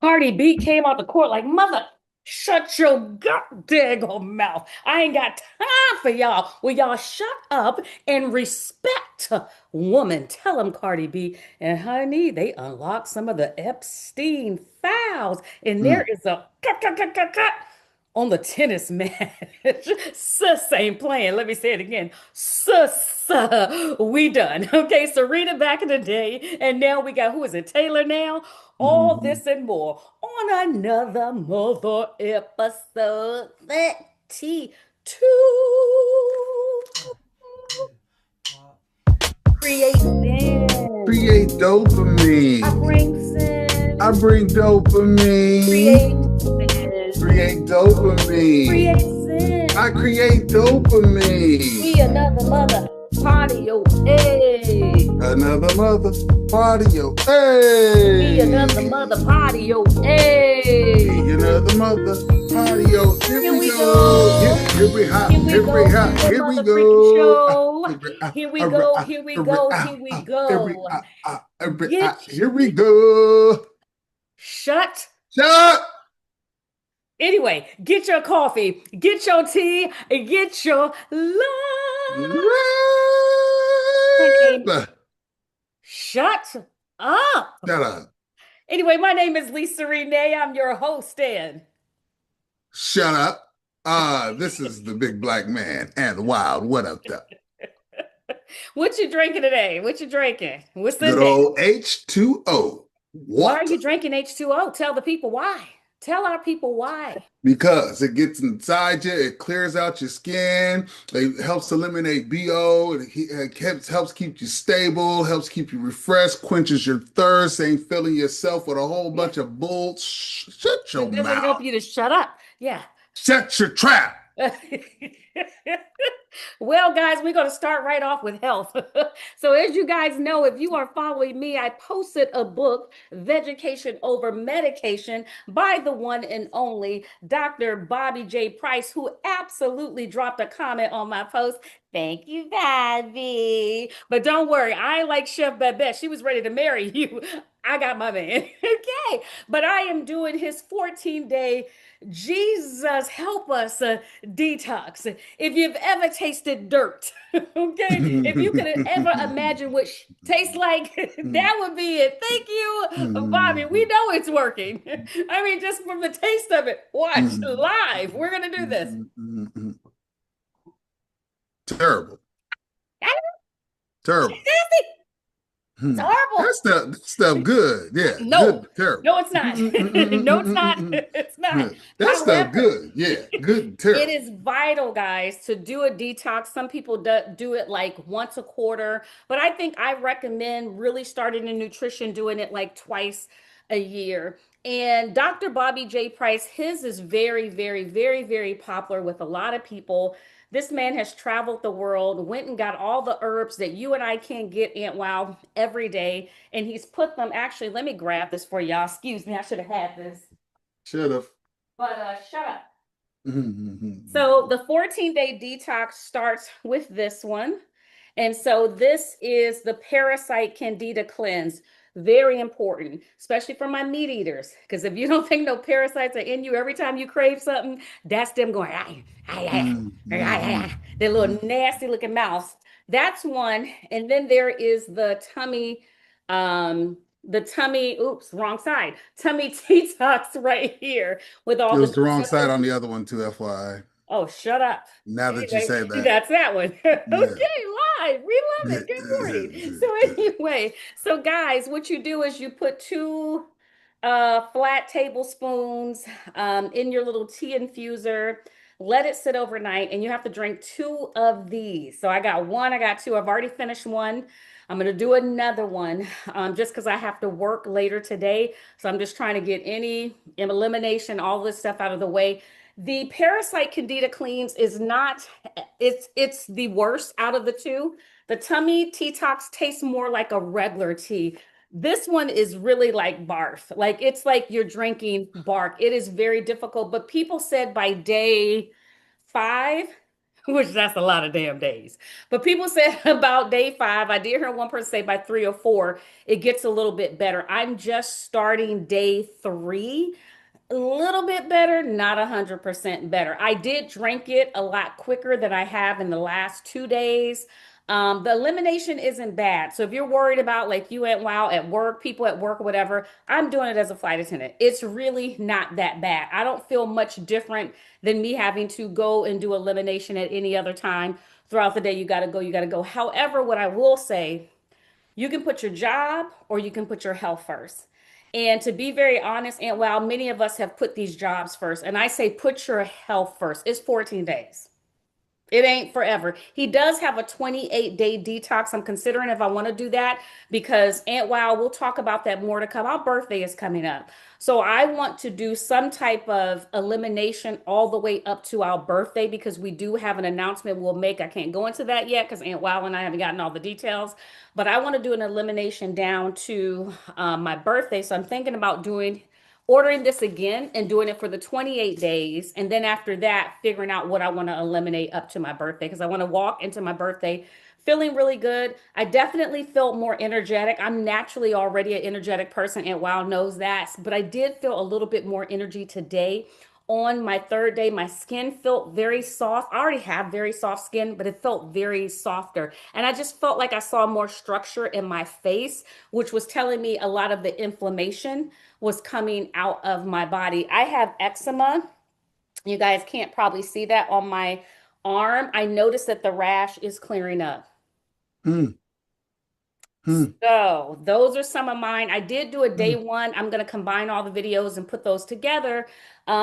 Cardi B came out the court like, mother, shut your goddamn mouth. I ain't got time for y'all. Will y'all shut up and respect woman? Tell them, Cardi B. And honey, they unlocked some of the Epstein files. And there Mm. is a cut on the tennis match. Sus ain't playing. Let me say it again. Sus, we done. Okay, Serena back in the day. And now we got, who is it, Taylor now? All Mhm. this and more on another mother episode 32. Create sin. Create I dopamine. bring I sin. bring dopamine. Create sin. Create dopamine. Create sin. I create dopamine. We another mother party, yo. Hey. Another mother patio. We another Hey. mother party, yo. Hey. Another mother patio. Here Here we we go. go. Here we hot. Here we Here we go to hot. the Here we mother freaking go. show. Here we go. Here we go. Here we go. Get Here we go. shut. Shut Anyway, get your coffee, get your tea, and get your lime. up. Shut up. Shut up. Anyway, my name is Lisa Renee. I'm your host, and Shut up. This is the big black man and the wild. What up, though? what you drinking today? What you drinking? What's in Good there? old H2O. Why are Water. you drinking H2O? Tell the people why. Tell our people why. Because it gets inside you, it clears out your skin, it helps eliminate BO, helps keep you stable, helps keep you refreshed, quenches your thirst, ain't filling yourself with a whole Yeah. bunch of bull. Shut your It doesn't help mouth. you to shut up. Yeah. Shut your trap. Well, guys, we're going to start right off with health. So, as you guys know, if you are following me, I posted a book, Vegetation Over Medication, by the one and only Dr. Bobby J. Price, who absolutely dropped a comment on my post. Thank you, Bobby. But don't worry, I like Chef Babette. She was ready to marry you. I got my man. Okay. But I am doing his 14-day Jesus help us detox. If you've ever tasted dirt, okay, if you could ever imagine what tastes like, that would be it. Thank you, Bobby. We know it's working. I mean, just from the taste of it. Watch live. We're gonna do this. Terrible. Terrible. It's Hmm. horrible. That stuff good. Yeah, No, good, terrible. no, it's not. No, it's not. It's not. That stuff However, good. Yeah, good and it terrible. is vital, guys, to do a detox. Some people do it like once a quarter, but I think I recommend really starting in nutrition, doing it like twice a year. And Dr. Bobby J. Price, his is very, very, very, very popular with a lot of people. This man has traveled the world, went and got all the herbs that you and I can get in wow every day, and he's put them. Actually, let me grab this for y'all. Excuse me, I should have had this, Should have. but shut up. So the 14-day detox starts with this one. And so this is the Parasite Candida Cleanse. Very important, especially for my meat eaters. Because if you don't think no parasites are in you every time you crave something, that's them going, their little nasty looking mouths. That's one. And then there is the tummy, oops, wrong side, tummy detox right here with It all the was the good wrong stuff side that on you the other one too, FYI. Oh, shut up. Now that you Anyway, say that. that's that one. Yeah. Okay, live. We love it. Good morning. So anyway, so guys, what you do is you put two flat tablespoons in your little tea infuser, let it sit overnight, and you have to drink two of these. So I got one, I got two. I've already finished one. I'm gonna do another one just because I have to work later today. So I'm just trying to get any elimination, all this stuff out of the way. The Parasite Candida Cleans is not, it's the worst out of the two. The tummy detox tastes more like a regular tea. This one is really like barf. Like it's like you're drinking bark. It is very difficult, but people said by day 5, which that's a lot of damn days. But people said about day 5, I did hear one person say by 3 or 4, it gets a little bit better. I'm just starting day 3, a little bit better, not 100% better. I did drink it a lot quicker than I have in the last 2 days. The elimination isn't bad. So if you're worried about like you at WOW at work, people at work, whatever, I'm doing it as a flight attendant. It's really not that bad. I don't feel much different than me having to go and do elimination at any other time throughout the day. You got to go, you got to go. However, what I will say, you can put your job or you can put your health first. And to be very honest, and while many of us have put these jobs first, and I say put your health first, it's 14 days. It ain't forever. He does have a 28-day detox. I'm considering if I want to do that because Aunt Wow, we'll talk about that more to come. Our birthday is coming up. So I want to do some type of elimination all the way up to our birthday because we do have an announcement we'll make. I can't go into that yet because Aunt Wow and I haven't gotten all the details, but I want to do an elimination down to my birthday. So I'm thinking about ordering this again and doing it for the 28 days. And then after that, figuring out what I want to eliminate up to my birthday because I want to walk into my birthday feeling really good. I definitely felt more energetic. I'm naturally already an energetic person, and WOW knows that. But I did feel a little bit more energy today. On my 3rd day, my skin felt very soft. I already have very soft skin, but it felt very softer. And I just felt like I saw more structure in my face, which was telling me a lot of the inflammation was coming out of my body. I have eczema. You guys can't probably see that on my arm. I noticed that the rash is clearing up. Hmm. Hmm. So those are some of mine. I did do a day Hmm. 1. I'm going to combine all the videos and put those together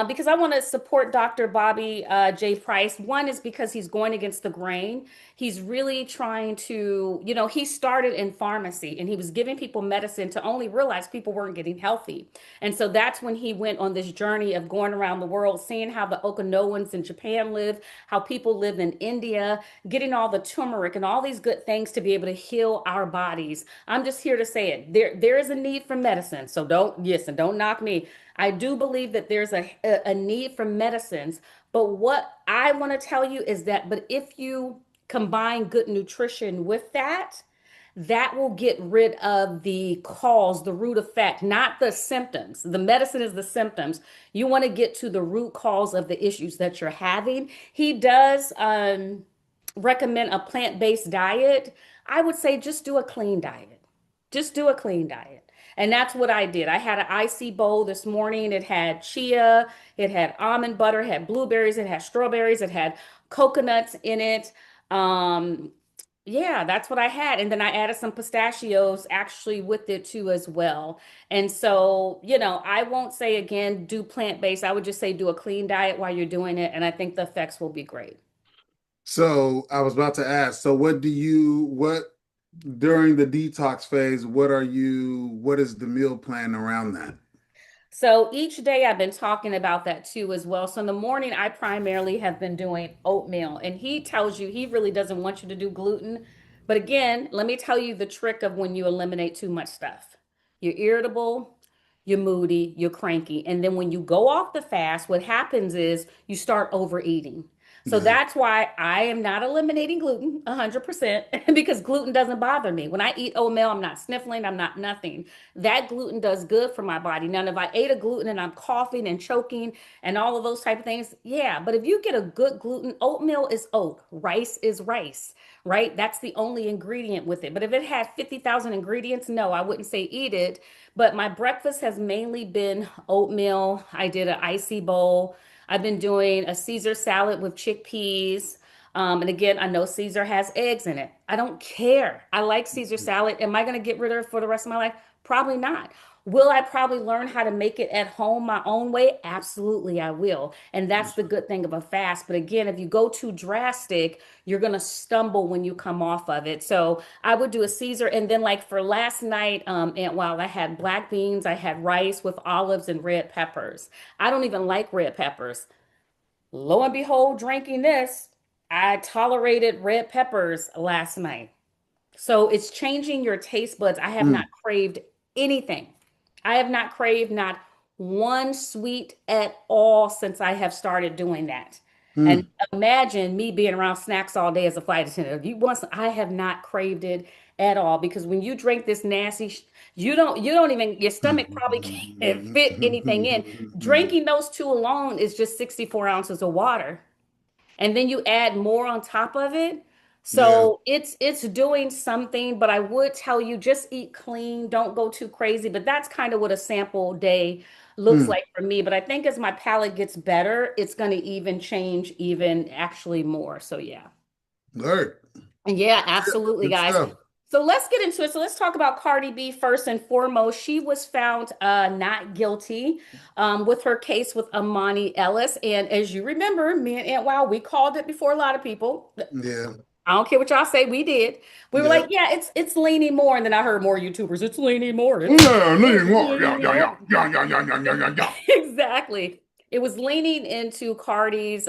because I want to support Dr. Bobby J. Price. One is because he's going against the grain. He's really trying to, he started in pharmacy and he was giving people medicine to only realize people weren't getting healthy. And so that's when he went on this journey of going around the world, seeing how the Okinawans in Japan live, how people live in India, getting all the turmeric and all these good things to be able to heal our bodies. I'm just here to say it. There is a need for medicine. So don't knock me. I do believe that there's a need for medicines. But what I want to tell you is that, but if you combine good nutrition with that, that will get rid of the cause, the root effect, not the symptoms. The medicine is the symptoms. You want to get to the root cause of the issues that you're having. He does recommend a plant-based diet. I would say just do a clean diet. Just do a clean diet. And that's what I did. I had an icy bowl this morning. It had chia, it had almond butter, it had blueberries, it had strawberries, it had coconuts in it. Um, yeah, that's what I had. And then I added some pistachios actually with it too as well. And so, I won't say again, do plant-based. I would just say do a clean diet while you're doing it. And I think the effects will be great. So I was about to ask, so what during the detox phase, what is the meal plan around that? So each day I've been talking about that too as well. So in the morning, I primarily have been doing oatmeal, and he tells you he really doesn't want you to do gluten. But again, let me tell you the trick of when you eliminate too much stuff. You're irritable, you're moody, you're cranky. And then when you go off the fast, what happens is you start overeating. So Yeah. that's why I am not eliminating gluten 100% because gluten doesn't bother me. When I eat oatmeal, I'm not sniffling, I'm not nothing. That gluten does good for my body. Now, if I ate a gluten and I'm coughing and choking and all of those type of things, yeah. But if you get a good gluten, oatmeal is oat, rice is rice, right? That's the only ingredient with it. But if it had 50,000 ingredients, no, I wouldn't say eat it. But my breakfast has mainly been oatmeal. I did an icy bowl. I've been doing a Caesar salad with chickpeas. And again, I know Caesar has eggs in it. I don't care. I like Caesar salad. Am I going to get rid of it for the rest of my life? Probably not. Will I probably learn how to make it at home my own way? Absolutely, I will. And that's the good thing of a fast. But again, if you go too drastic, you're going to stumble when you come off of it. So I would do a Caesar. And then, like for last night, and while I had black beans, I had rice with olives and red peppers. I don't even like red peppers. Lo and behold, drinking this, I tolerated red peppers last night. So it's changing your taste buds. I have not Mm. craved anything. I have not craved not one sweet at all since I have started doing that. And Mm. imagine me being around snacks all day as a flight attendant. If you want some, I have not craved it at all because when you drink this nasty, you don't even, your stomach probably can't fit anything in. Drinking those two alone is just 64 ounces of water, and then you add more on top of it. Yeah. So it's doing something, but I would tell you just eat clean, don't go too crazy. But that's kind of what a sample day looks Mm. like for me. But I think as my palate gets better, it's going to even change even actually more. So yeah. All right. Yeah, absolutely, Good guys. stuff. So let's get into it. So let's talk about Cardi B first and foremost. She was found not guilty with her case with Amani Ellis. And as you remember, me and Aunt Wow, we called it before a lot of people. Yeah. I don't care what y'all say, we did. We were like, Yep. yeah, it's leaning more. And then I heard more YouTubers, it's leaning more. It's Yeah, it's need more. Yeah, leaning yeah, yeah, more. yeah, yeah, yeah, yeah, yeah, yeah, yeah. Exactly. It was leaning into Cardi's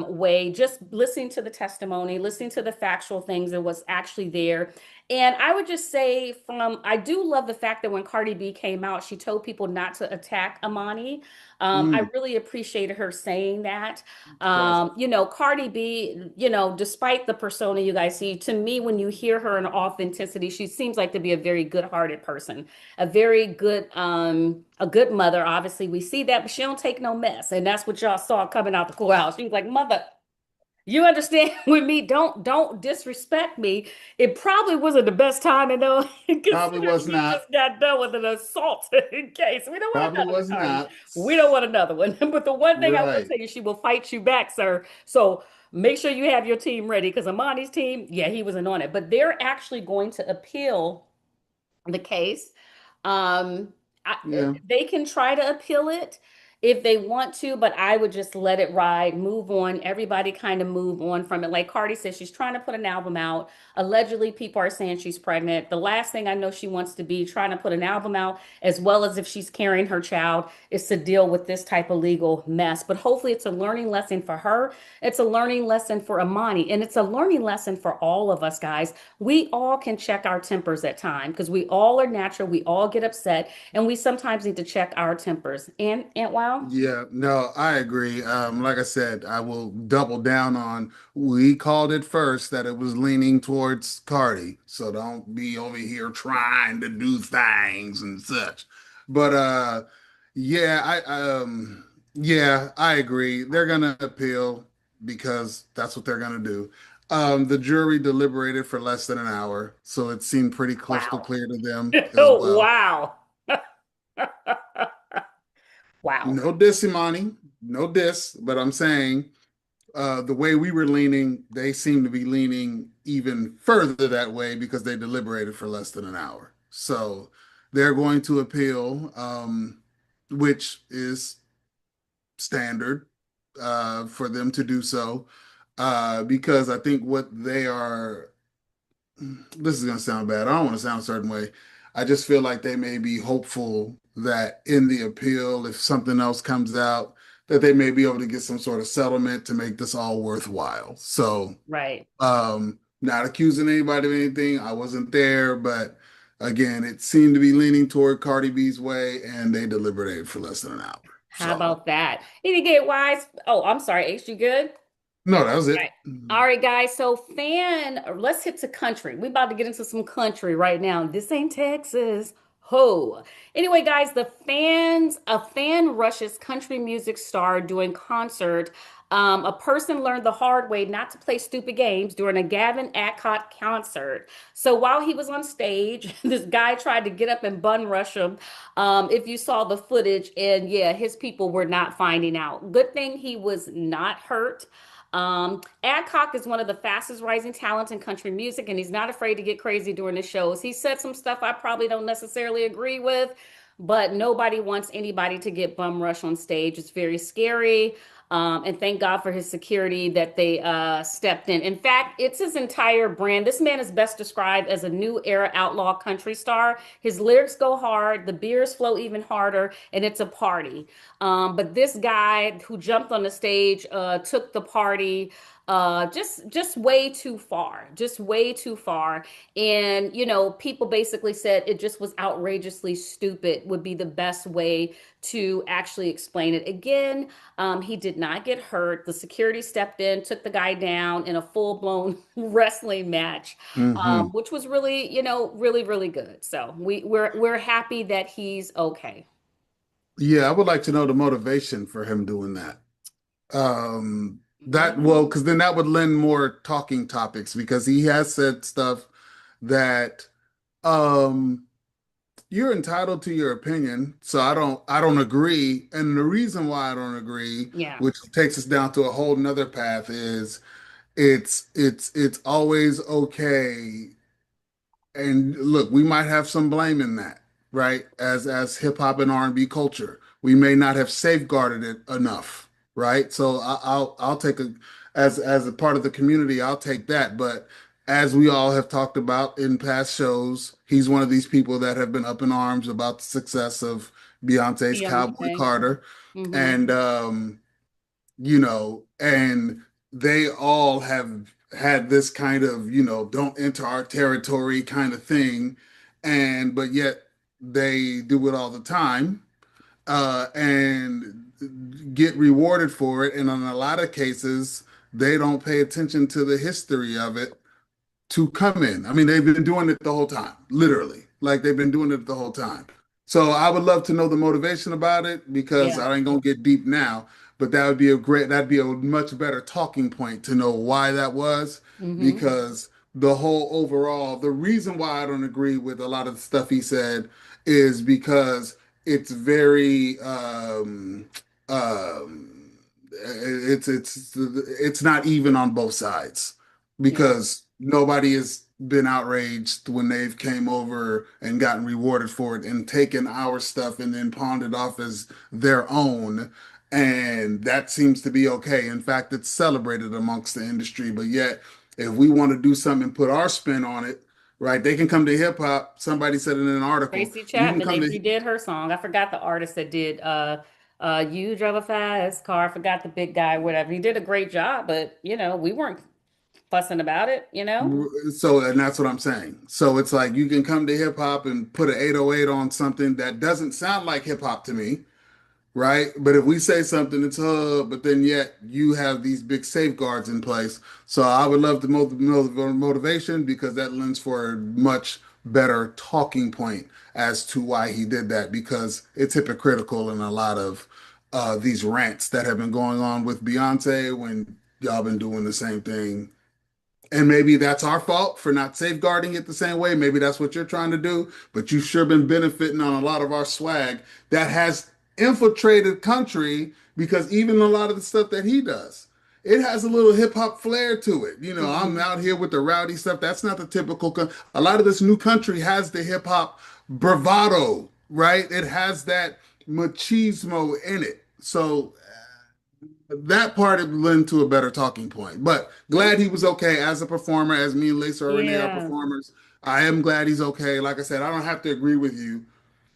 way, just listening to the testimony, listening to the factual things that was actually there. And I would just say I do love the fact that when Cardi B came out, she told people not to attack Amani. I Mm. really appreciated her saying that. Classic. Cardi B, despite the persona you guys see, to me, when you hear her in authenticity, she seems like to be a very good-hearted person, a good mother. Obviously, we see that, but she don't take no mess, and that's what y'all saw coming out the courthouse. She was like, "Mother, you understand with me? Don't disrespect me." It probably wasn't the best time to know, Probably considering was you not. just got done with an assault case. We don't want Probably another one, was Cardi. not. We don't want another one. But the one thing I will Right. tell you, she will fight you back, sir. So make sure you have your team ready because Amani's team, yeah, he wasn't on it, but they're actually going to appeal the case. Um, Yeah. they can try to appeal it if they want to, but I would just let it ride, move on. Everybody kind of move on from it. Like Cardi said, she's trying to put an album out. Allegedly, people are saying she's pregnant. The last thing I know she wants to be trying to put an album out, as well as if she's carrying her child, is to deal with this type of legal mess. But hopefully, it's a learning lesson for her. It's a learning lesson for Amani, and it's a learning lesson for all of us, guys. We all can check our tempers at times because we all are natural. We all get upset, and we sometimes need to check our tempers. And Wow. Yeah, no, I agree. Like I said, I will double down on we called it first that it was leaning towards Cardi. So don't be over here trying to do things and such. But yeah, I agree. They're gonna appeal because that's what they're gonna do. The jury deliberated for less than an hour, so it seemed pretty crystal Wow. clear to them as well. Wow. Wow. No diss, Imani. No diss, but I'm saying the way we were leaning, they seem to be leaning even further that way because they deliberated for less than an hour. So they're going to appeal, which is standard for them to do so, because I think what they are this is going to sound bad. I don't want to sound a certain way. I just feel like they may be hopeful that in the appeal, if something else comes out, that they may be able to get some sort of settlement to make this all worthwhile. So, Right. not accusing anybody of anything. I wasn't there, but again, it seemed to be leaning toward Cardi B's way, and they deliberated for less than an hour. How So, about that? Any get wise? Oh, I'm sorry. H, you good? no, that was it. Right. All right, guys. So let's hit to country. We about to get into some country right now. This ain't Texas. Ho. Anyway, guys, a fan rushes country music star doing concert. A person learned the hard way not to play stupid games during a Gavin Adcock concert. So while he was on stage, this guy tried to get up and bun rush him. If you saw the footage, and yeah, his people were not finding out. Good thing he was not hurt. Adcock is one of the fastest rising talents in country music, and he's not afraid to get crazy during the shows. He said some stuff I probably don't necessarily agree with, but nobody wants anybody to get bum rush on stage. It's very scary. And thank God for his security that they stepped in. In fact, it's his entire brand. This man is best described as a new era outlaw country star. His lyrics go hard, the beers flow even harder, and it's a party. But this guy who jumped on the stage took the party just way too far, just way too far. And people basically said it just was outrageously stupid would be the best way to actually explain it. Again, he did not get hurt. The security stepped in, took the guy down in a full-blown wrestling match, Hmm. which was really, really, really good. So we're happy that he's okay. Yeah, I would like to know the motivation for him doing that. Well, Mhm. because then that would lend more talking topics because he has said stuff that um you're entitled to your opinion. So I don't agree. And the reason why I don't agree, Yeah. which takes us down to a whole nother path, is it's always okay. And look, we might have some blame in that, right? As hip hop and R&B culture, we may not have safeguarded it enough, right? So I'll take as a part of the community, I'll take that. But as we all have talked about in past shows, he's one of these people that have been up in arms about the success of Beyonce's Cowboy Beyonce. Carter, Hmm. and and they all have had this kind of, don't enter our territory kind of thing. But yet they do it all the time, and get rewarded for it. And in a lot of cases, they don't pay attention to the history of it to come in. I mean, they've been doing it the whole time, literally. Like they've been doing it the whole time. So I would love to know the motivation about it because Yeah. I ain't gonna get deep now, but that'd be a much better talking point to know why that was. Hmm. Because the reason why I don't agree with a lot of the stuff he said is because it's very it's not even on both sides Yeah. because nobody has been outraged when they've came over and gotten rewarded for it and taken our stuff and then pawned it off as their own. And that seems to be okay. In fact, it's celebrated amongst the industry. But yet, if we want to do something and put our spin on it, right, they can come to hip hop. Somebody said in an article, Tracy you can Chapman, come they to redid her song. I forgot the artist that did You Drive a Fast Car. I forgot the big guy, whatever. He did a great job, but we weren't fussing about it. and that's what I'm saying. So it's like you can come to hip hop and put an 808 on something that doesn't sound like hip hop to me, right? But if we say something, it's but then yet you have these big safeguards in place. So I would love to know the motivation because that lends for a much better talking point as to why he did that because it's hypocritical in a lot of these rants that have been going on with Beyonce when y'all been doing the same thing, and maybe that's our fault for not safeguarding it the same way. Maybe that's what you're trying to do, but you've sure been benefiting on a lot of our swag that has infiltrated country because even a lot of the stuff that he does, it has a little hip hop flair to it. I'm Hmm. out here with the rowdy stuff. That's not the typical. A lot of this new country has the hip hop bravado, right? It has that machismo in it. So that part would lend to a better talking point. But glad he was okay as a performer, as me and Lisa or Renee are Yeah. performers. I am glad he's okay. Like I said, I don't have to agree with you,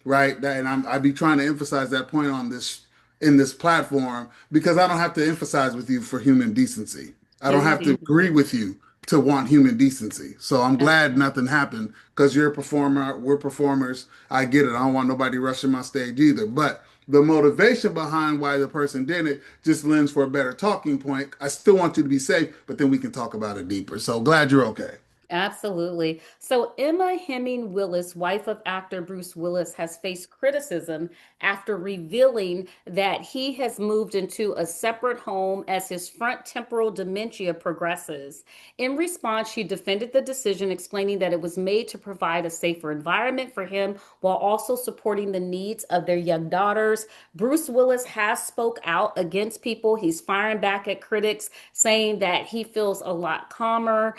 right? And I'd be trying to emphasize that point on this in this platform because I don't have to emphasize with you for human decency. I don't Human have to agree decency. with you to want human decency. So I'm glad Absolutely. nothing happened because you're a performer, we're performers. I get it. I don't want nobody rushing my stage either. But the motivation behind why the person did it just lends for a better talking point. I still want you to be safe, but then we can talk about it deeper. So glad you're okay. Absolutely. So, Emma Hemming Willis, wife of actor Bruce Willis, has faced criticism after revealing that he has moved into a separate home as his front temporal dementia progresses. In response, she defended the decision, explaining that it was made to provide a safer environment for him while also supporting the needs of their young daughters. Bruce Willis has spoke out against people. He's firing back at critics, saying that he feels a lot calmer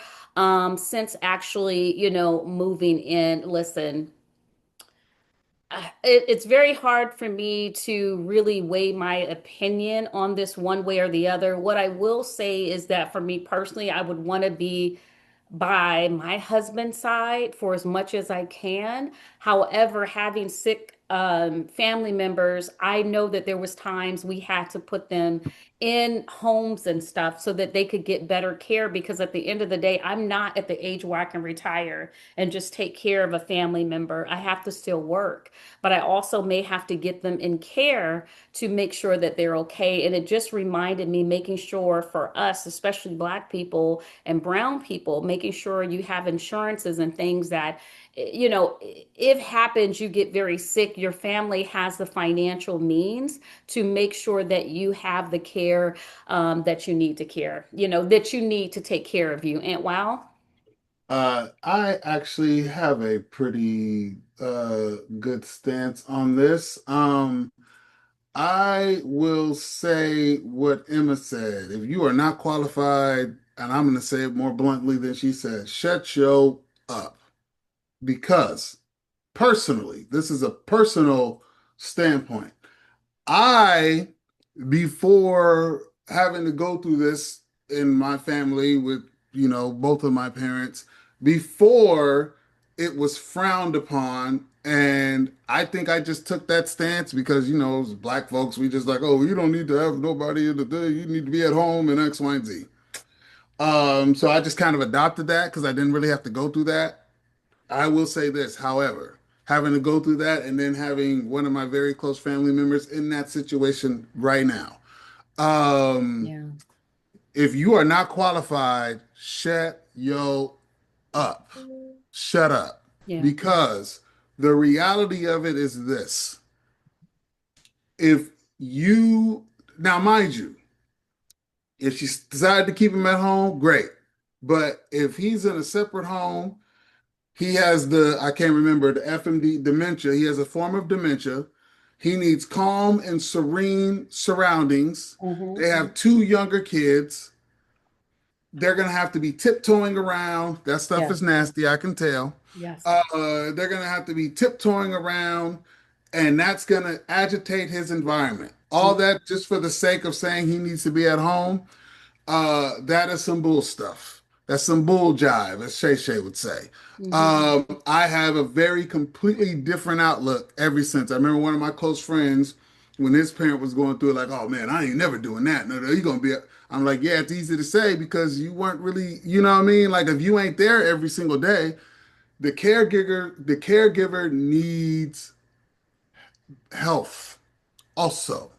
since actually, moving in. Listen, it's very hard for me to really weigh my opinion on this one way or the other. What I will say is that for me personally, I would want to be by my husband's side for as much as I can. However, having sick family members, I know that there was times we had to put them in homes and stuff so that they could get better care, because at the end of the day, I'm not at the age where I can retire and just take care of a family member. I have to still work, but I also may have to get them in care to make sure that they're okay. And it just reminded me, making sure for us, especially Black people and brown people, making sure you have insurances and things that, if happens, you get very sick, your family has the financial means to make sure that you have the care, that you need to that you need to take care of you. And wow. I actually have a pretty good stance on this. I will say what Emma said. If you are not qualified, and I'm going to say it more bluntly than she said, shut your up. Because personally, this is a personal standpoint. I, before having to go through this in my family with, both of my parents, before it was frowned upon. And I think I just took that stance because, as Black folks, we just like, oh, you don't need to have nobody in the day. You need to be at home and X, Y, and Z. So I just kind of adopted that because I didn't really have to go through that. I will say this, however, having to go through that and then having one of my very close family members in that situation right now. Um, Yeah. if you are not qualified, shut yo up. Shut up. Yeah. Because the reality of it is this. If you, now mind you, if she decided to keep him at home, great. But if he's in a separate home, he has I can't remember, the FMD dementia. He has a form of dementia. He needs calm and serene surroundings. They Hmm. have two younger kids. They're going to have to be tiptoeing around. That stuff Yeah. is nasty, I can tell. Yes. They're going to have to be tiptoeing around, and that's going to agitate his environment. All that just for the sake of saying he needs to be at home. That is some bull stuff. That's some bull jive, as Shay Shay would say. Mm-hmm. I have a very completely different outlook ever since. I remember one of my close friends when his parent was going through it, like, oh man, I ain't never doing that. No, you're gonna be. I'm like, yeah, it's easy to say because you weren't really, you know what I mean? Like if you ain't there every single day, the caregiver needs health also.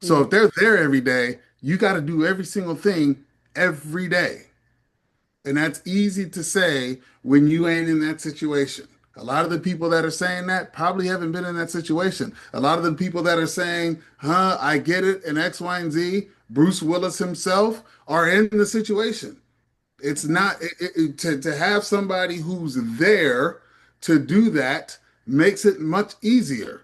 So Yeah. if they're there every day, you got to do every single thing every day. And that's easy to say when you ain't in that situation. A lot of the people that are saying that probably haven't been in that situation. A lot of the people that are saying, I get it, and X, Y, and Z, Bruce Willis himself, are in the situation. It's not to have somebody who's there to do that makes it much easier.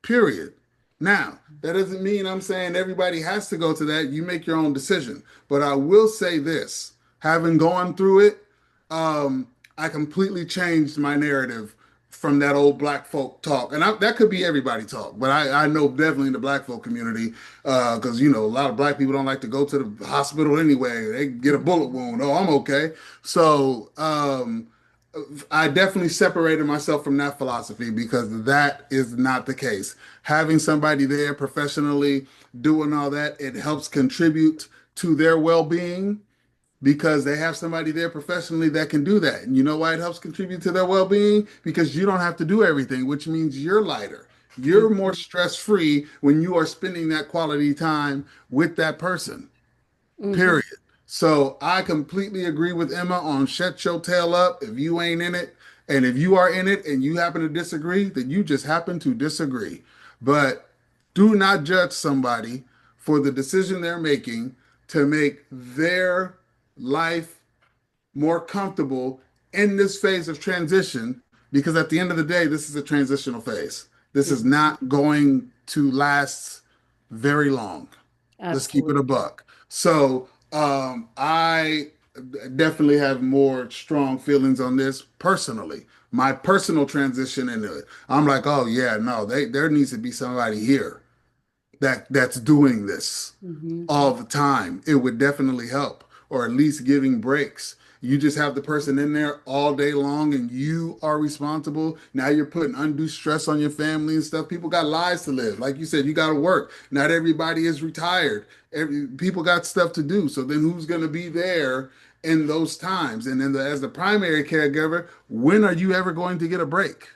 Period. Now, that doesn't mean I'm saying everybody has to go to that. You make your own decision. But I will say this, having gone through it, um, I completely changed my narrative from that old black folk talk. And that could be everybody talk, but I know definitely in the black folk community, because, a lot of black people don't like to go to the hospital anyway. They get a bullet wound. Oh, I'm okay. So, I definitely separated myself from that philosophy because that is not the case. Having somebody there professionally doing all that, it helps contribute to their well-being because they have somebody there professionally that can do that. And you know why it helps contribute to their well-being? Because you don't have to do everything, which means you're lighter. You're more stress-free when you are spending that quality time with that person. Mm-hmm. Period. So I completely agree with Emma on shut your tail up if you ain't in it. And if you are in it and you happen to disagree, then you just happen to disagree. But do not judge somebody for the decision they're making to make their life more comfortable in this phase of transition. Because at the end of the day, this is a transitional phase. This is not going to last very long. Let's keep it a Absolutely. buck. So I definitely have more strong feelings on this personally. My personal transition into it. I'm like, oh yeah, no, there needs to be somebody here that's doing this Mm-hmm. all the time. It would definitely help, or at least giving breaks. You just have the person in there all day long and you are responsible. Now you're putting undue stress on your family and stuff. People got lives to live. Like you said, you got to work. Not everybody is retired. People got stuff to do. So then who's going to be there in those times? And then as the primary caregiver, when are you ever going to get a break?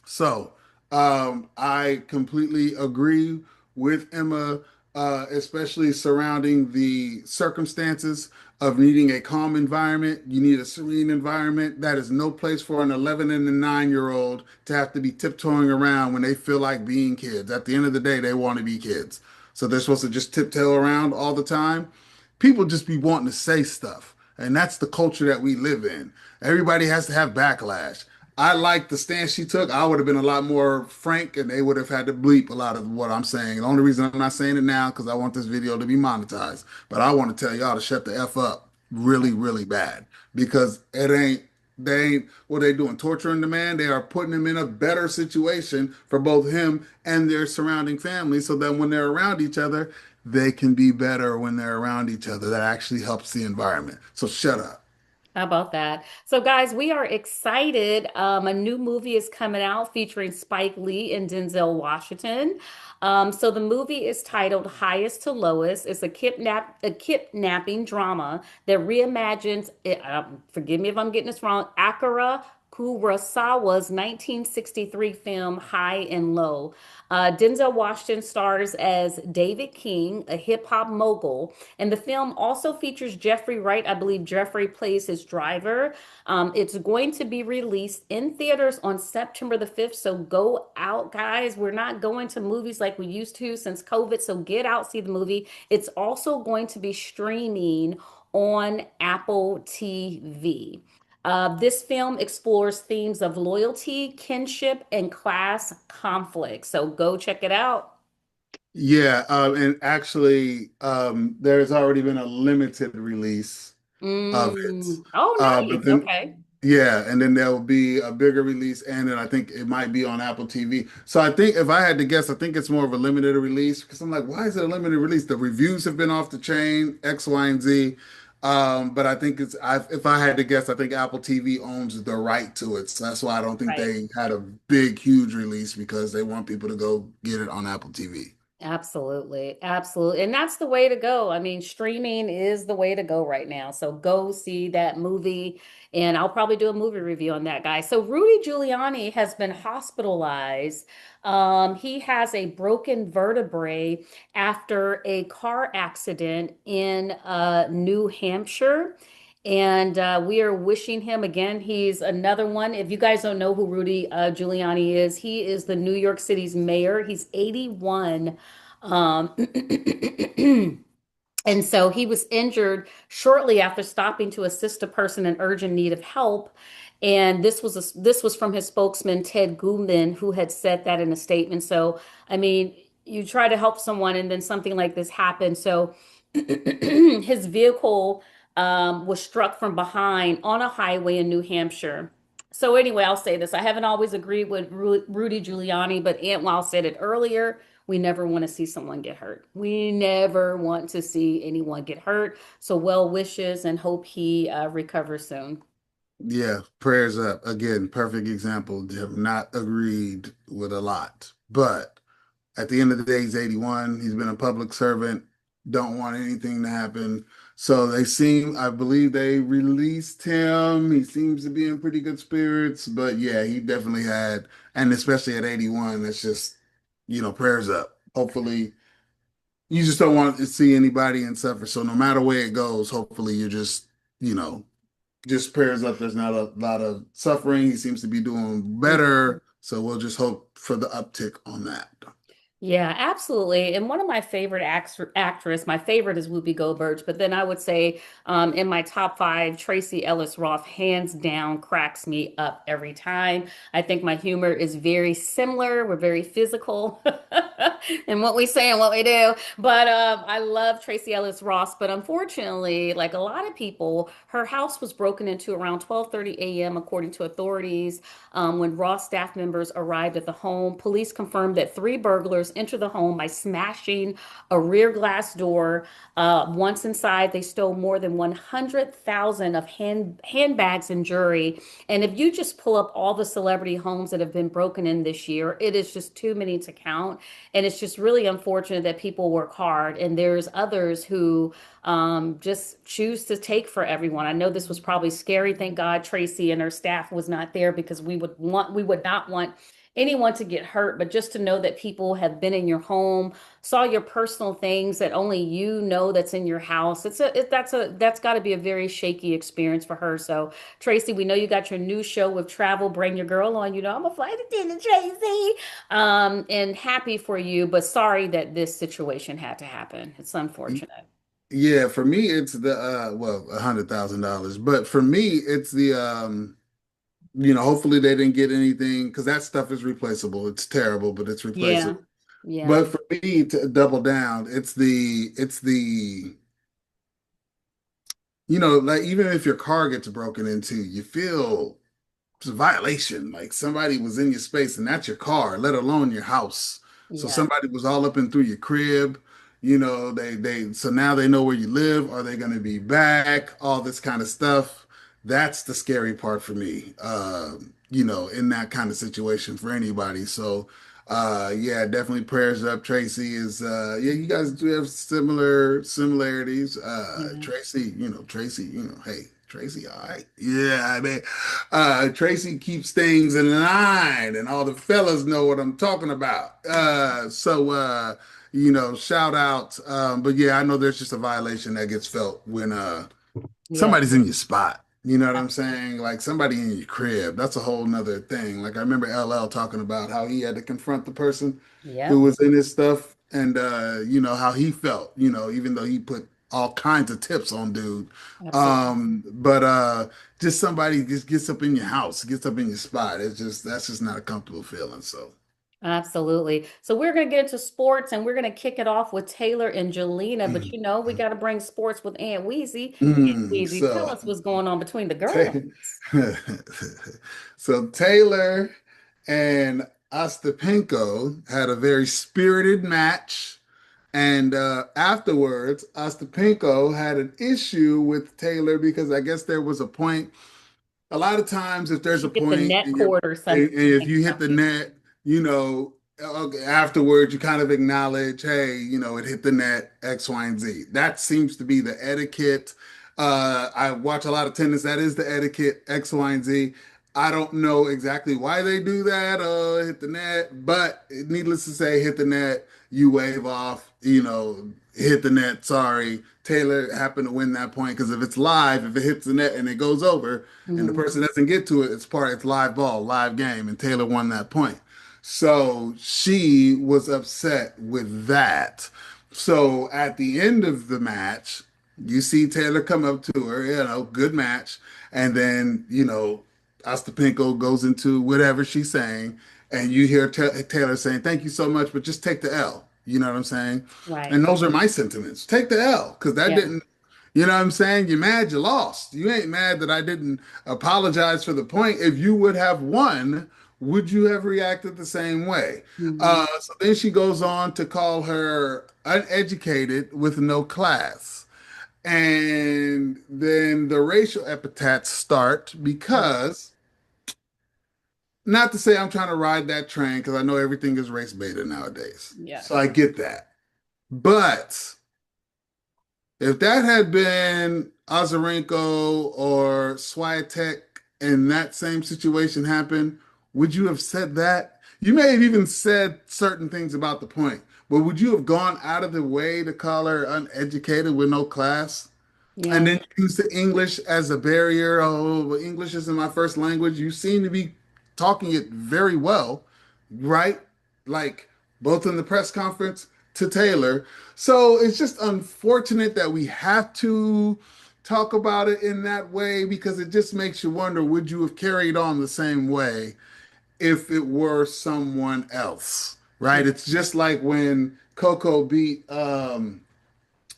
So I completely agree with Emma, especially surrounding the circumstances of needing a calm environment. You need a serene environment. That is no place for an 11 and a 9-year old to have to be tiptoeing around when they feel like being kids. At the end of the day, they want to be kids. So they're supposed to just tiptoe around all the time. People just be wanting to say stuff. And that's the culture that we live in. Everybody has to have backlash. I like the stance she took. I would have been a lot more frank and they would have had to bleep a lot of what I'm saying. The only reason I'm not saying it now because I want this video to be monetized. But I want to tell y'all to shut the F up really, really bad because they ain't what they doing, torturing the man. They are putting him in a better situation for both him and their surrounding family so that when they're around each other, they can be better when they're around each other. That actually helps the environment. So shut up. How about that? So, guys, we are excited. A new movie is coming out featuring Spike Lee and Denzel Washington. So the movie is titled Highest to Lowest. It's a kidnapping drama that reimagines it, forgive me if I'm getting this wrong, Akira Kurosawa's 1963 film High and Low. Denzel Washington stars as David King, a hip hop mogul, and the film also features Jeffrey Wright. I believe Jeffrey plays his driver. It's going to be released in theaters on September the 5th. So go out, guys. We're not going to movies like we used to since COVID. So get out, see the movie. It's also going to be streaming on Apple TV. This film explores themes of loyalty, kinship, and class conflict. So go check it out. Yeah, and actually, there's already been a limited release of it. Oh, But nice. then, Okay. yeah, and then there will be a bigger release, and then I think it might be on Apple TV. So I think if I had to guess, I think it's more of a limited release because I'm like, why is it a limited release? The reviews have been off the chain, X, Y, and Z. But I think if I had to guess, I think Apple TV owns the right to it. So that's why I don't think Right. they had a big, huge release because they want people to go get it on Apple TV. Absolutely. Absolutely. And that's the way to go. I mean, streaming is the way to go right now. So go see that movie. And I'll probably do a movie review on that guy. So Rudy Giuliani has been hospitalized. He has a broken vertebrae after a car accident in New Hampshire. And we are wishing him again. He's another one. If you guys don't know who Rudy Giuliani is, he is the New York City's mayor. He's 81. Um, and so he was injured shortly after stopping to assist a person in urgent need of help. And this was from his spokesman, Ted Gutman, who had said that in a statement. So, I mean, you try to help someone and then something like this happens. So his vehicle was struck from behind on a highway in New Hampshire. So anyway, I'll say this. I haven't always agreed with Rudy Giuliani, but Aunt Wild said it earlier. We never want to see someone get hurt. We never want to see anyone get hurt. So well wishes and hope he recovers soon. Yeah, prayers up. Again, perfect example. Have not agreed with a lot. But at the end of the day, he's 81. He's been a public servant. Don't want anything to happen. So I believe they released him. He seems to be in pretty good spirits. But yeah, he definitely had, and especially at 81, it's just, prayers up. Hopefully, you just don't want to see anybody and suffer. So no matter where it goes, hopefully you're you know, just prayers up. There's not a lot of suffering. He seems to be doing better. So we'll just hope for the uptick on that. Yeah, absolutely. And one of my favorite actress, my favorite is Whoopi Goldberg, but then I would say in my top five, Traci Ellis Ross, hands down, cracks me up every time. I think my humor is very similar. We're very physical. and what we say and what we do. But I love Traci Ellis Ross. But unfortunately, like a lot of people, her house was broken into around 12:30 a.m. according to authorities. When Ross staff members arrived at the home, police confirmed that three burglars entered the home by smashing a rear glass door. Once inside, they stole more than 100,000 of handbags and jewelry. And if you just pull up all the celebrity homes that have been broken in this year, it is just too many to count. And it's just really unfortunate that people work hard and there's others who just choose to take for everyone. I know this was probably scary. Thank God Traci and her staff was not there because we would not want anyone to get hurt, but just to know that people have been in your home, saw your personal things that only you know that's in your house. That's got to be a very shaky experience for her. So Traci, we know you got your new show with travel. Bring your girl on. You know I'm a flight attendant, Traci. And happy for you, but sorry that this situation had to happen. It's unfortunate. Yeah, for me it's the well, $100,000. But for me, it's the hopefully they didn't get anything because that stuff is replaceable. It's terrible, but it's Yeah. replaceable. Yeah. But for me to double down, it's the like even if your car gets broken into, you feel it's a violation. Like somebody was in your space and that's your car, let alone your house. So Yeah. somebody was all up and through your crib. So now they know where you live. Are they going to be back? All this kind of stuff. That's the scary part for me. In that kind of situation for anybody. So yeah, definitely prayers up. Traci is yeah, you guys do have similarities. Yeah. Traci, hey, Traci, all right. Yeah, I mean, Traci keeps things in line, and all the fellas know what I'm talking about. Shout out. But yeah, I know there's just a violation that gets felt when Yeah. somebody's in your spot. You know what I'm saying? Like somebody in your crib. That's a whole nother thing. Like I remember LL talking about how he had to confront the person who Yep. was in his stuff and how he felt, even though he put all kinds of tips on dude. Absolutely. But just somebody just gets up in your house, gets up in your spot. That's just not a comfortable feeling. So Absolutely. So we're going to get into sports and we're going to kick it off with Taylor and Jelena. But you know, we got to bring sports with Aunt Weezy. Aunt Weezy, tell so us what's going on between the Ta- girls. so Taylor and Ostapenko had a very spirited match. And afterwards, Ostapenko had an issue with Taylor because I guess there was a point. A lot of times, if there's a She hit the point net and, cord or and if something you hit the funky. net, okay, afterwards you kind of acknowledge, hey, it hit the net, X, Y, and Z. That seems to be the etiquette. I watch a lot of tennis. That is the etiquette, X, Y, and Z. I don't know exactly why they do that, hit the net, but needless to say, hit the net, you wave off, hit the net, sorry. Taylor happened to win that point because if it's live, if it hits the net and it goes over and the Mhm. person doesn't get to it, it's live ball, live game, and Taylor won that point. So she was upset with that. So at the end of the match, you see Taylor come up to her, good match. And then, Ostapenko goes into whatever she's saying. And you hear Taylor saying, thank you so much, but just take the L. You know what I'm saying? Right. And those are my sentiments. Take the L, because that Yeah. didn't, you know what I'm saying? You're mad you lost. You ain't mad that I didn't apologize for the point. If you would have won, would you have reacted the same way? Mhm. So then she goes on to call her uneducated with no class. And then the racial epithets start Yeah. because, not to say I'm trying to ride that train because I know everything is race baited nowadays. So I Yes. get that. But if that had been Azarenko or Swiatek and that same situation happened, would you have said that? You may have even said certain things about the point, but would you have gone out of the way to call her uneducated with no class? And Yeah. then use the English as a barrier. Oh, well, English isn't my first language. You seem to be talking it very well, right? Like both in the press conference to Taylor. So it's just unfortunate that we have to talk about it in that way because it just makes you wonder, would you have carried on the same way if it were someone else? right? It's just like when CoCo beat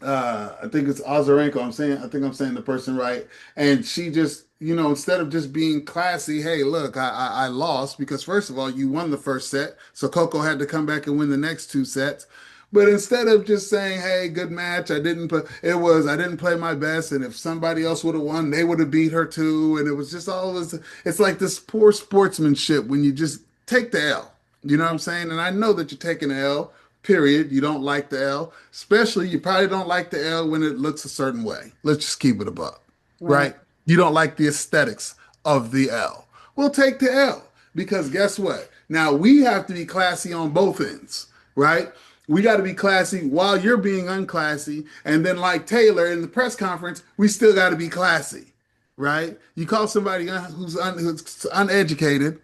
I think it's Ozarenko. I think I'm saying the person right. And she just, instead of just being classy, hey, look, I lost because first of all, you won the first set, so Coco had to come back and win the next two sets. But instead of just saying, "Hey, good match," I didn't play my best, and if somebody else would have won, they would have beat her too. And it was just all this. It's like this poor sportsmanship when you just take the L. You know what Yeah. I'm saying? And I know that you're taking the L. Period. You don't like the L. Especially, you probably don't like the L when it looks a certain way. Let's just keep it a buck, Right. right? You don't like the aesthetics of the L. We'll take the L because guess what? Now we have to be classy on both ends, right? We got to be classy while you're being unclassy. And then, like Taylor in the press conference, we still got to be classy, right? You call somebody who's uneducated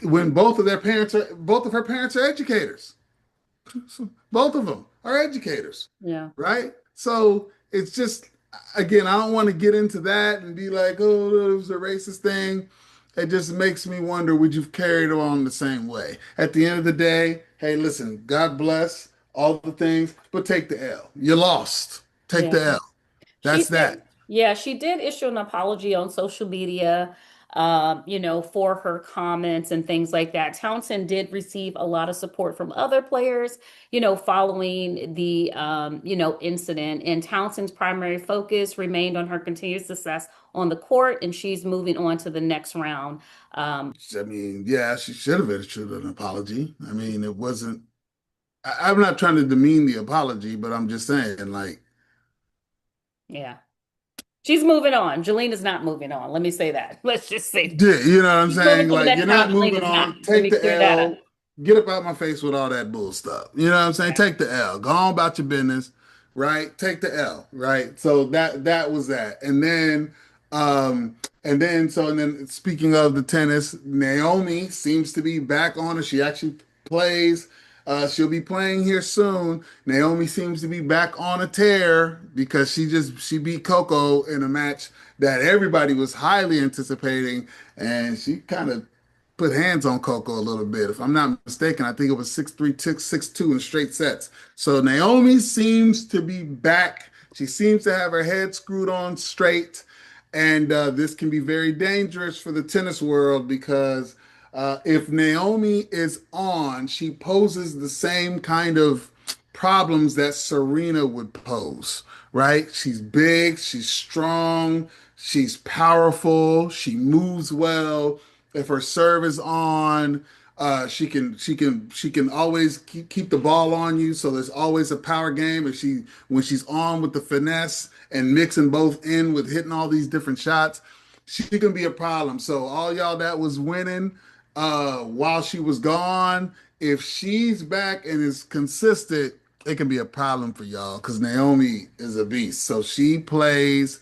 when both of her parents are educators. Both of them are educators, Yeah. right? So it's just, again, I don't want to get into that and be like, oh, it was a racist thing. It just makes me wonder, would you carry it on the same way? At the end of the day, hey, listen, God bless all the things, but take the L. You lost. Take Yeah. the L. She That's did, that. yeah, she did issue an apology on social media, for her comments and things like that. Townsend did receive a lot of support from other players, following the, incident. And Townsend's primary focus remained on her continued success on the court, and she's moving on to the next round. I mean, yeah, she should have issued an apology. I mean, it wasn't, I'm not trying to demean the apology, but I'm just saying, like, Yeah, she's moving on. Jelena's not moving on. Let me say that. Let's just say yeah, you know what I'm she's moving saying? to the Like, next you're round. not moving Jelena's not. on. Let Take me the clear that up. L. Get up out my face with all that bull stuff. You know what I'm saying? Take the L. Go on about your business, right? Take the L, right? So that was that. And then speaking of the tennis, Naomi seems to be back on it. She actually plays. She'll be playing here soon. Naomi seems to be back on a tear because she beat Coco in a match that everybody was highly anticipating, and she kind of put hands on Coco a little bit. If I'm not mistaken, I think it was 6-3, 6-2 in straight sets. So Naomi seems to be back. She seems to have her head screwed on straight. And this can be very dangerous for the tennis world because if Naomi is on, she poses the same kind of problems that Serena would pose, right? She's big, she's strong, she's powerful, she moves well. If her serve is on, she can always keep the ball on you. So there's always a power game. If she when she's on with the finesse and mixing both in with hitting all these different shots, she can be a problem. So all y'all that was winning while she was gone, if she's back and is consistent, it can be a problem for y'all because Naomi is a beast. So she plays.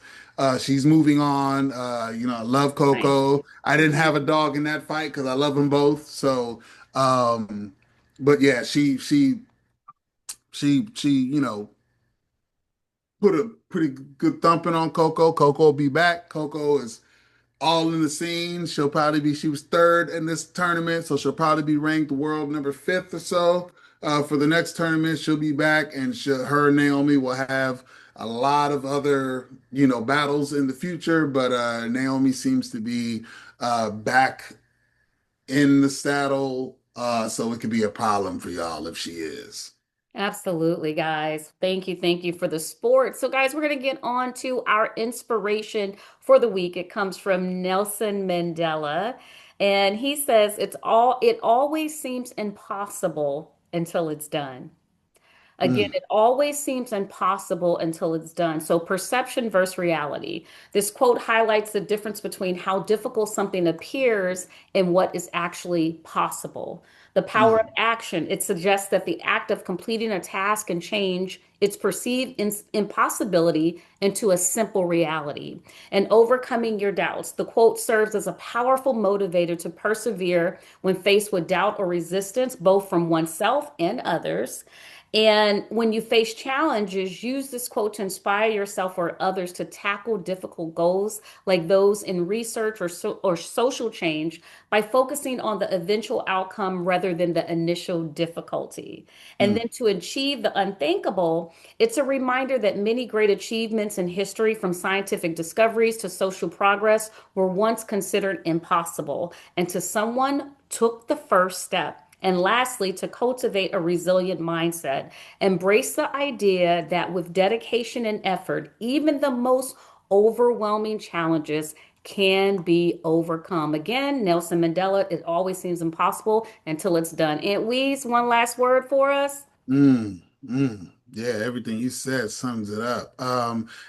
She's moving on. I love Nice. Coco. I didn't have a dog in that fight because I love them both. So, um, but yeah, she, put a pretty good thumping on Coco. Coco will be back. Coco is all in the scene. She was third in this tournament, so she'll probably be ranked world number fifth or so. For the next tournament, she'll be back, and her and Naomi will have a lot of other, battles in the future. But Naomi seems to be back in the saddle, so it could be a problem for y'all if she is. Absolutely, guys. Thank you for the sport. So, guys, we're going to get on to our inspiration for the week. It comes from Nelson Mandela, and he says, it always seems impossible until it's done. Again, Mm, it always seems impossible until it's done. So, perception versus reality. This quote highlights the difference between how difficult something appears and what is actually possible. The power of mm. action. It suggests that the act of completing a task can change its perceived impossibility into a simple reality. And overcoming your doubts. The quote serves as a powerful motivator to persevere when faced with doubt or resistance, both from oneself and others. And when you face challenges, use this quote to inspire yourself or others to tackle difficult goals like those in research or social change by focusing on the eventual outcome rather than the initial difficulty. And Mm, then to achieve the unthinkable, it's a reminder that many great achievements in history, from scientific discoveries to social progress, were once considered impossible, and to someone took the first step. And lastly, to cultivate a resilient mindset. Embrace the idea that with dedication and effort, even the most overwhelming challenges can be overcome. Again, Nelson Mandela, it always seems impossible until it's done. Aunt Weeze, one last word for us. Yeah, everything you said sums it up.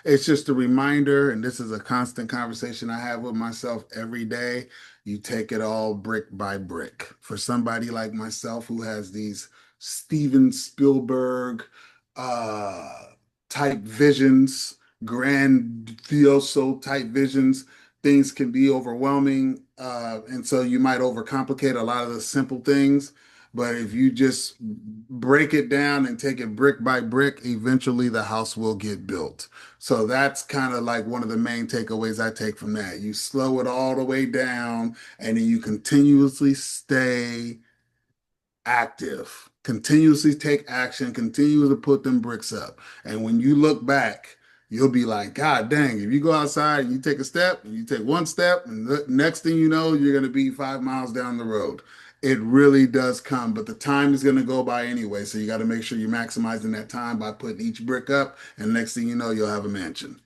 It's just a reminder, and this is a constant conversation I have with myself every day. You take it all brick by brick. For somebody like myself who has these Steven Spielberg uh, type visions, grandioso type visions, things can be overwhelming. And so you might overcomplicate a lot of the simple things. But if you just break it down and take it brick by brick, eventually the house will get built. So that's kind of like one of the main takeaways I take from that. You slow it all the way down and then you continuously stay active, continuously take action, continue to put them bricks up. And when you look back, you'll be like, God dang, if you go outside and you take a step and you take one step, and the next thing you know, you're going to be 5 miles down the road. It really does come, but the time is going to go by anyway. So you got to make sure you're maximizing that time by putting each brick up. And next thing you know, you'll have a mansion.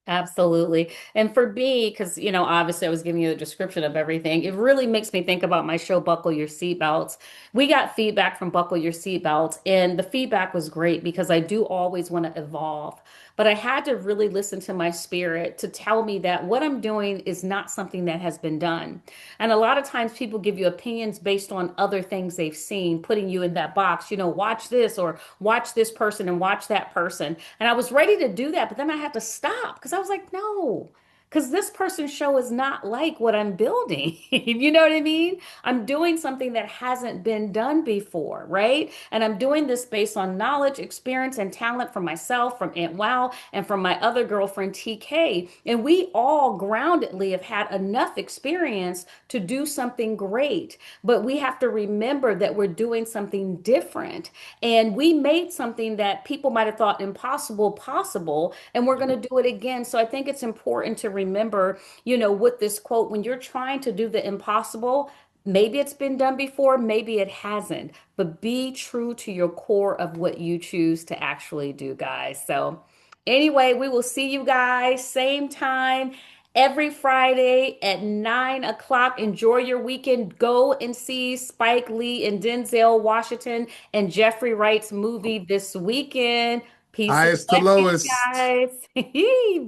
Absolutely. And for me, because, obviously I was giving you a description of everything, it really makes me think about my show, Buckle Your Seatbelts. We got feedback from Buckle Your Seatbelts, and the feedback was great because I do always want to evolve. But I had to really listen to my spirit to tell me that what I'm doing is not something that has been done. And a lot of times people give you opinions based on other things they've seen, putting you in that box, watch this or watch this person and watch that person. And I was ready to do that, but then I had to stop because I was like, no, because this person's show is not like what I'm building. You know what I mean? I'm doing something that hasn't been done before, right? And I'm doing this based on knowledge, experience, and talent from myself, from Aunt Wow, and from my other girlfriend, TK. And we all groundedly have had enough experience to do something great. But we have to remember that we're doing something different. And we made something that people might have thought impossible possible, and we're going to do it again. So I think it's important to remember, with this quote, when you're trying to do the impossible, maybe it's been done before, maybe it hasn't, but be true to your core of what you choose to actually do, guys. So, anyway, we will see you guys same time every Friday at 9 o'clock. Enjoy your weekend. Go and see Spike Lee and Denzel Washington and Jeffrey Wright's movie this weekend. Peace and Highest to blessings, lowest. guys.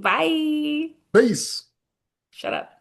Bye. Peace. Shut up.